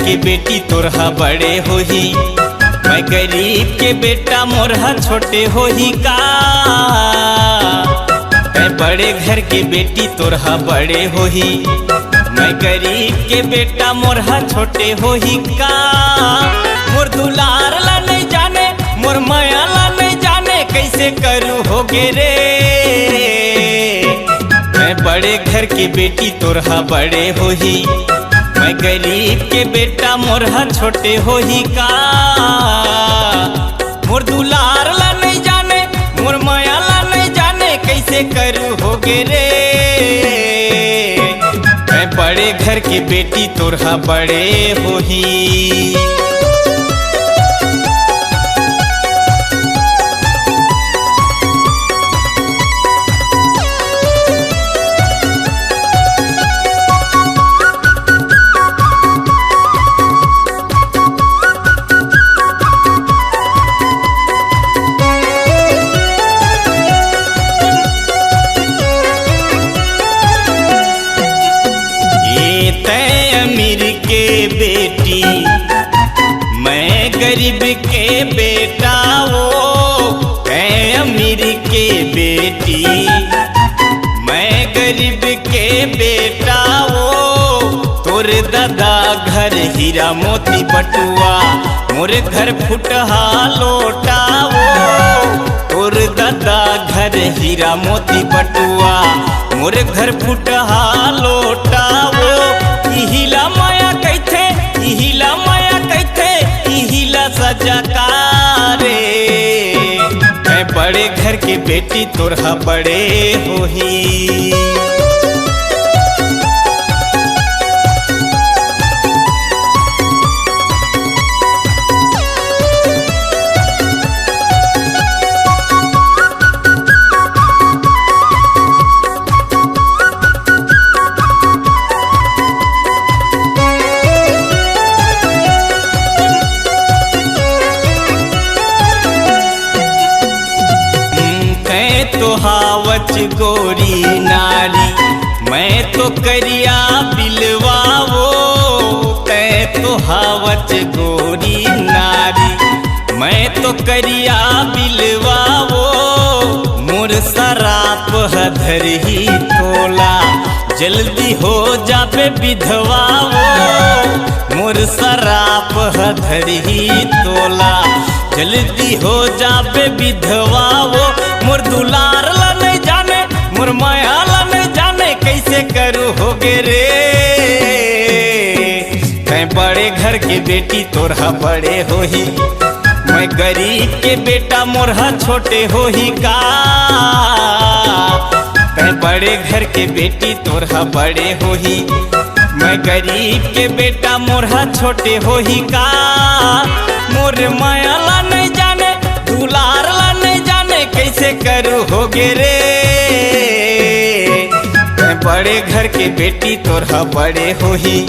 के बेटी तोरहा बड़े होही, मैं गरीब के बेटा मोरहा छोटे होही का। मैं बड़े घर के बेटी तोरहा बड़े होही, मैं गरीब के बेटा मोरहा छोटे होही का। मोर दुलार ला नहीं जाने, मोर माया ला नहीं जाने, कैसे करूँ होगे रे। मैं बड़े घर के बेटी तोरहा बड़े होही, मैं गरीब के बेटा मोरहा छोटे होही का। मोर दुलार ला नहीं जाने, मोर माया ला नहीं जाने, कैसे करूँ होगे रे। मैं बड़े घर के बेटी तोरहा बड़े होही। बेटी मैं गरीब के बेटा वो, है अमीर के बेटी मैं गरीब के बेटा वो। तोर दादा घर हीरा मोती बटुआ, मोर घर फुटहा लोटा वो। तोर दादा घर हीरा मोती बटुआ, मोर घर फुटहा लोटा वो। इहिला माया कैथे, इहिला माया कैथे, इहिला सजा कारे। मैं बड़े घर के बेटी तोरहा बड़े होही। तो हावच गोरी नारी, मैं तो करिया बिलवा वो। तै तो हावच गोरी नारी, मैं तो करिया बिलवा वो। मोर सराप हधर ही तोला, जल्दी हो जाबे विधवा वो। मोर सराप हधर ही तोला, जल्दी हो जाबे विधवा वो। मोर दुलार ला नहीं जाने, मोर माया ला नहीं जाने, कैसे करूँ होगे रे। मैं बड़े घर के बेटी तोरहा बड़े होही, मैं गरीब के बेटा मोरहा छोटे होही का। मैं बड़े घर के बेटी तोरहा बड़े होही, मैं गरीब के बेटा मोरहा छोटे होही का। मोर माया ला नहीं जाने, दुलार ला नहीं जाने, कैसे करूँ होगे रे। मैं बड़े घर के बेटी तोरहा बड़े होही,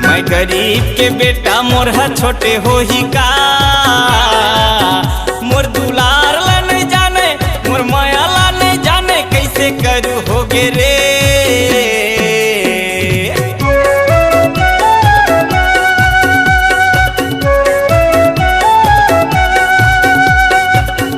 मैं गरीब के बेटा मोरहा छोटे होही का।